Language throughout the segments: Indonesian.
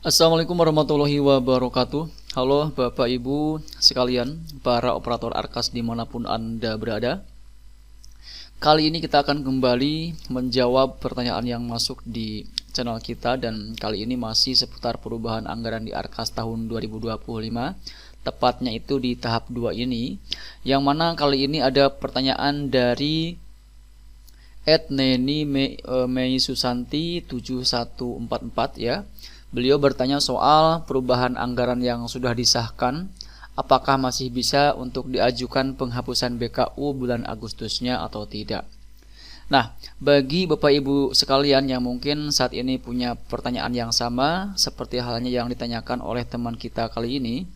Assalamualaikum warahmatullahi wabarakatuh. Halo Bapak Ibu sekalian, para operator Arkas dimanapun Anda berada. Kali ini kita akan kembali menjawab pertanyaan yang masuk di channel kita, dan kali ini masih seputar perubahan anggaran di Arkas tahun 2025. Tepatnya itu di tahap 2 ini, yang mana kali ini ada pertanyaan dari Neni Mei Susanti 7144 ya. Beliau bertanya soal perubahan anggaran yang sudah disahkan, apakah masih bisa untuk diajukan penghapusan BKU bulan Agustusnya atau tidak. Nah, bagi Bapak Ibu sekalian yang mungkin saat ini punya pertanyaan yang sama seperti halnya yang ditanyakan oleh teman kita kali ini,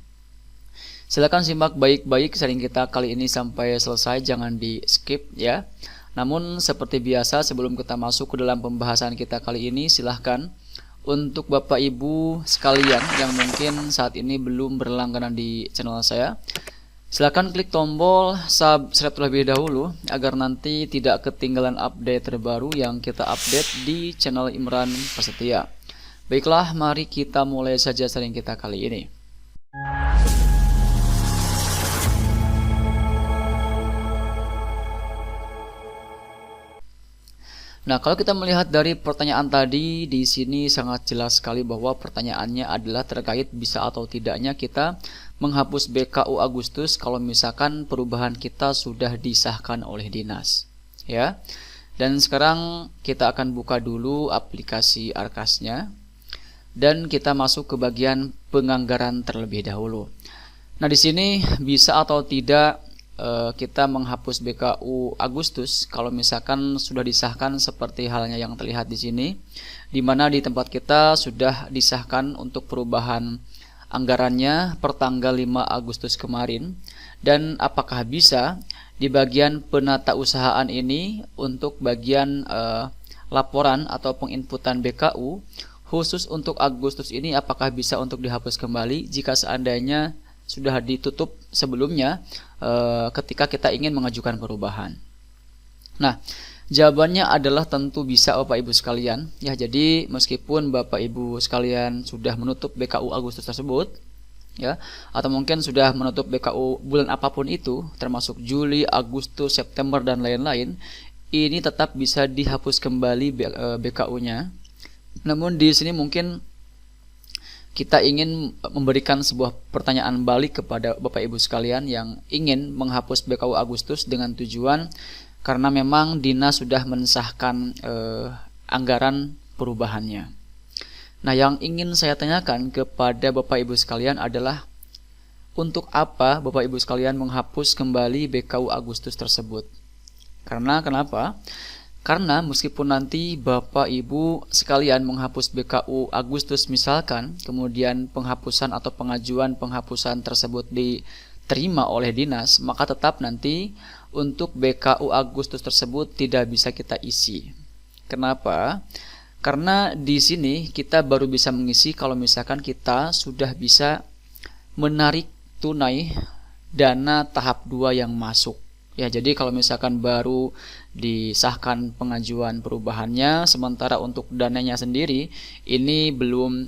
silakan simak baik-baik sharing kita kali ini sampai selesai, jangan di skip ya. Namun seperti biasa, sebelum kita masuk ke dalam pembahasan kita kali ini, silahkan untuk Bapak Ibu sekalian yang mungkin saat ini belum berlangganan di channel saya, silahkan klik tombol subscribe terlebih dahulu agar nanti tidak ketinggalan update terbaru yang kita update di channel Imran Prasetya. Baiklah, mari kita mulai saja sharing kita kali ini. Nah, kalau kita melihat dari pertanyaan tadi, di sini sangat jelas sekali bahwa pertanyaannya adalah terkait bisa atau tidaknya kita menghapus BKU Agustus kalau misalkan perubahan kita sudah disahkan oleh dinas. Ya. Dan sekarang kita akan buka dulu aplikasi Arkasnya dan kita masuk ke bagian penganggaran terlebih dahulu. Nah, di sini bisa atau tidak kita menghapus BKU Agustus kalau misalkan sudah disahkan seperti halnya yang terlihat di sini, di mana di tempat kita sudah disahkan untuk perubahan anggarannya per tanggal 5 Agustus kemarin. Dan apakah bisa di bagian penata usahaan ini untuk bagian laporan atau penginputan BKU khusus untuk Agustus ini, apakah bisa untuk dihapus kembali jika seandainya sudah ditutup sebelumnya ketika kita ingin mengajukan perubahan. Nah, jawabannya adalah tentu bisa Bapak Ibu sekalian. Ya, jadi meskipun Bapak Ibu sekalian sudah menutup BKU Agustus tersebut, ya, atau mungkin sudah menutup BKU bulan apapun itu, termasuk Juli, Agustus, September dan lain-lain, ini tetap bisa dihapus kembali BKU-nya. Namun di sini mungkin kita ingin memberikan sebuah pertanyaan balik kepada Bapak Ibu sekalian yang ingin menghapus BKU Agustus dengan tujuan karena memang dinas sudah mensahkan anggaran perubahannya. Nah, yang ingin saya tanyakan kepada Bapak Ibu sekalian adalah untuk apa Bapak Ibu sekalian menghapus kembali BKU Agustus tersebut? Karena kenapa? Karena meskipun nanti Bapak Ibu sekalian menghapus BKU Agustus misalkan, kemudian penghapusan atau pengajuan penghapusan tersebut diterima oleh dinas, maka tetap nanti untuk BKU Agustus tersebut tidak bisa kita isi. Kenapa? Karena di sini kita baru bisa mengisi kalau misalkan kita sudah bisa menarik tunai dana tahap 2 yang masuk. Ya, jadi kalau misalkan baru disahkan pengajuan perubahannya, sementara untuk dananya sendiri ini belum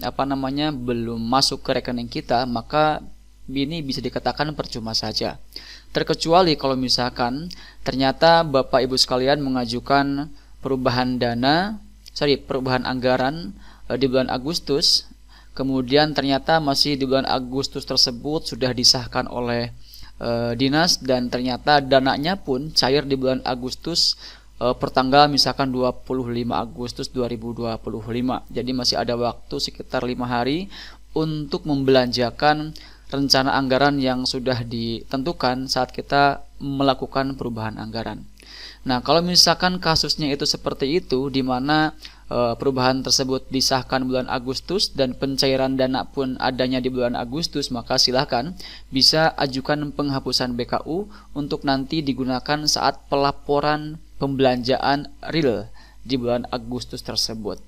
belum masuk ke rekening kita, maka ini bisa dikatakan percuma saja. Terkecuali kalau misalkan ternyata Bapak Ibu sekalian mengajukan perubahan anggaran di bulan Agustus, kemudian ternyata masih di bulan Agustus tersebut sudah disahkan oleh dinas dan ternyata dananya pun cair di bulan Agustus pertanggal misalkan 25 Agustus 2025. Jadi masih ada waktu sekitar 5 hari untuk membelanjakan rencana anggaran yang sudah ditentukan saat kita melakukan perubahan anggaran. Nah, kalau misalkan kasusnya itu seperti itu, di mana perubahan tersebut disahkan bulan Agustus dan pencairan dana pun adanya di bulan Agustus, maka silahkan bisa ajukan penghapusan BKU untuk nanti digunakan saat pelaporan pembelanjaan real di bulan Agustus tersebut.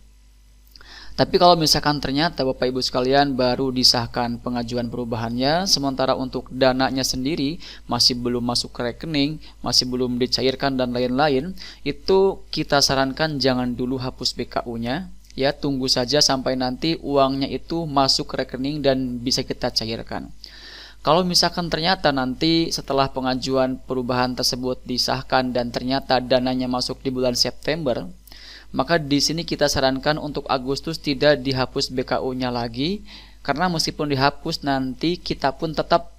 Tapi kalau misalkan ternyata Bapak Ibu sekalian baru disahkan pengajuan perubahannya, sementara untuk dananya sendiri masih belum masuk ke rekening, masih belum dicairkan dan lain-lain, itu kita sarankan jangan dulu hapus BKU-nya, Ya, tunggu saja sampai nanti uangnya itu masuk ke rekening dan bisa kita cairkan. Kalau misalkan ternyata nanti setelah pengajuan perubahan tersebut disahkan dan ternyata dananya masuk di bulan September, maka di sini kita sarankan untuk Agustus tidak dihapus BKU-nya lagi, karena meskipun dihapus nanti kita pun tetap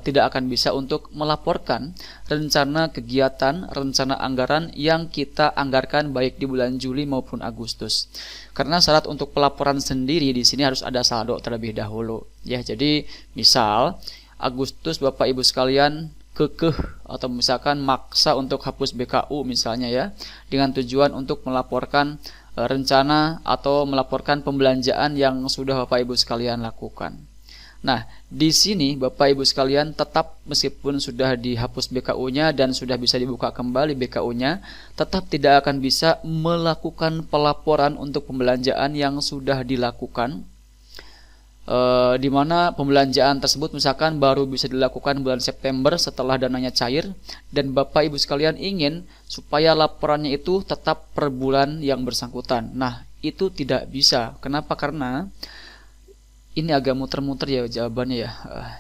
tidak akan bisa untuk melaporkan rencana kegiatan, rencana anggaran yang kita anggarkan baik di bulan Juli maupun Agustus. Karena syarat untuk pelaporan sendiri di sini harus ada saldo terlebih dahulu. Ya, jadi misal Agustus Bapak Ibu sekalian kekeh atau misalkan maksa untuk hapus BKU misalnya ya, dengan tujuan untuk melaporkan rencana atau melaporkan pembelanjaan yang sudah Bapak Ibu sekalian lakukan. Nah, di sini Bapak Ibu sekalian tetap meskipun sudah dihapus BKU-nya dan sudah bisa dibuka kembali BKU-nya, tetap tidak akan bisa melakukan pelaporan untuk pembelanjaan yang sudah dilakukan. Di mana pembelanjaan tersebut misalkan baru bisa dilakukan bulan September setelah dananya cair, dan Bapak Ibu sekalian ingin supaya laporannya itu tetap per bulan yang bersangkutan. Nah, itu tidak bisa. Kenapa? Karena ini agak muter-muter ya jawabannya ya.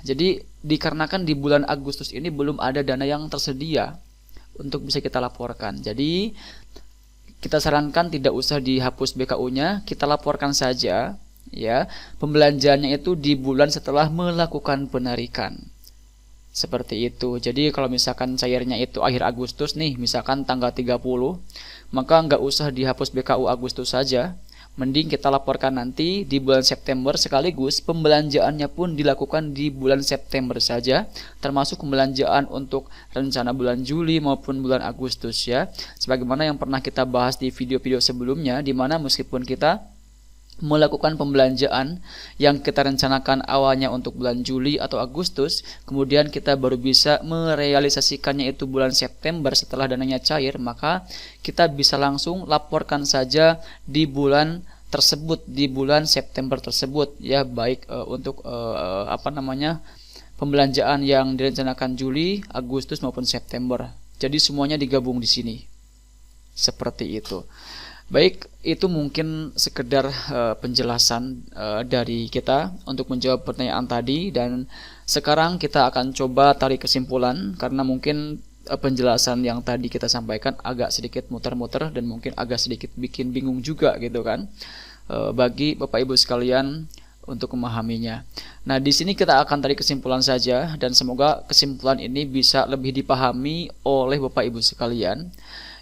Jadi dikarenakan di bulan Agustus ini belum ada dana yang tersedia untuk bisa kita laporkan. Jadi kita sarankan tidak usah dihapus BKU-nya, kita laporkan saja ya pembelanjaannya itu di bulan setelah melakukan penarikan. Seperti itu. Jadi kalau misalkan cairnya itu akhir Agustus nih, misalkan tanggal 30, maka nggak usah dihapus BKU Agustus saja. Mending kita laporkan nanti di bulan September, sekaligus pembelanjaannya pun dilakukan di bulan September saja, termasuk pembelanjaan untuk rencana bulan Juli maupun bulan Agustus ya. Sebagaimana yang pernah kita bahas di video-video sebelumnya, di mana meskipun kita melakukan pembelanjaan yang kita rencanakan awalnya untuk bulan Juli atau Agustus, kemudian kita baru bisa merealisasikannya itu bulan September setelah dananya cair, maka kita bisa langsung laporkan saja di bulan tersebut, di bulan September tersebut ya, baik untuk pembelanjaan yang direncanakan Juli, Agustus maupun September. Jadi semuanya digabung di sini. Seperti itu. Baik, itu mungkin sekedar penjelasan dari kita untuk menjawab pertanyaan tadi, dan sekarang kita akan coba tarik kesimpulan karena mungkin penjelasan yang tadi kita sampaikan agak sedikit muter-muter dan mungkin agak sedikit bikin bingung juga gitu kan bagi Bapak Ibu sekalian untuk memahaminya. Nah, di sini kita akan tarik kesimpulan saja dan semoga kesimpulan ini bisa lebih dipahami oleh Bapak Ibu sekalian.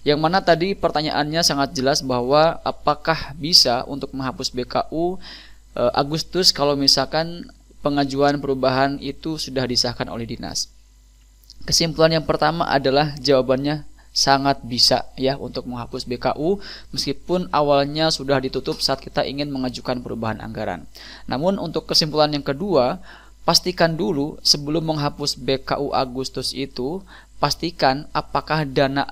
Yang mana tadi pertanyaannya sangat jelas bahwa apakah bisa untuk menghapus BKU Agustus kalau misalkan pengajuan perubahan itu sudah disahkan oleh dinas. Kesimpulan yang pertama adalah jawabannya sangat bisa ya untuk menghapus BKU meskipun awalnya sudah ditutup saat kita ingin mengajukan perubahan anggaran. Namun untuk kesimpulan yang kedua, pastikan dulu sebelum menghapus BKU Agustus itu, pastikan apakah dana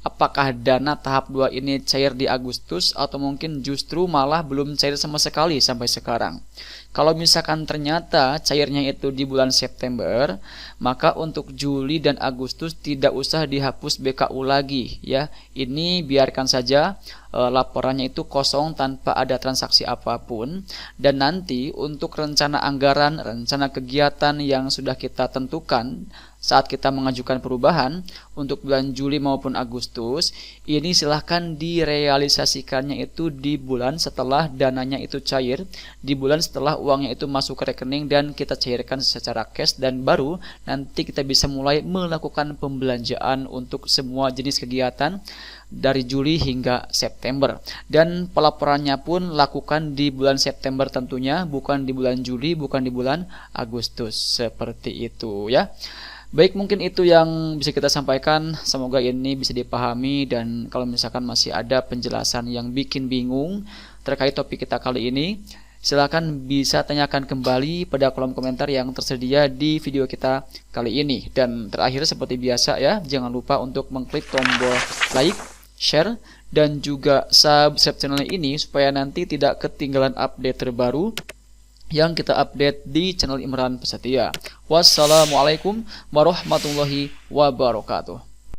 apakah dana tahap 2 ini cair di Agustus atau mungkin justru malah belum cair sama sekali sampai sekarang. Kalau misalkan ternyata cairnya itu di bulan September, maka untuk Juli dan Agustus tidak usah dihapus BKU lagi ya. Ini biarkan saja laporannya itu kosong tanpa ada transaksi apapun, dan nanti untuk rencana anggaran, rencana kegiatan yang sudah kita tentukan saat kita mengajukan perubahan untuk bulan Juli maupun Agustus, ini silahkan direalisasikannya itu di bulan setelah dananya itu cair, di bulan setelah uangnya itu masuk ke rekening dan kita cairkan secara cash, dan baru nanti kita bisa mulai melakukan pembelanjaan untuk semua jenis kegiatan dari Juli hingga September. Dan pelaporannya pun lakukan di bulan September tentunya, bukan di bulan Juli, bukan di bulan Agustus. Seperti itu ya. Baik, mungkin itu yang bisa kita sampaikan. Semoga ini bisa dipahami, dan kalau misalkan masih ada penjelasan yang bikin bingung terkait topik kita kali ini, silakan bisa tanyakan kembali pada kolom komentar yang tersedia di video kita kali ini. Dan terakhir seperti biasa ya, jangan lupa untuk mengklik tombol like, share, dan juga subscribe channel ini supaya nanti tidak ketinggalan update terbaru yang kita update di channel Imran Pesetia. Wassalamualaikum warahmatullahi wabarakatuh.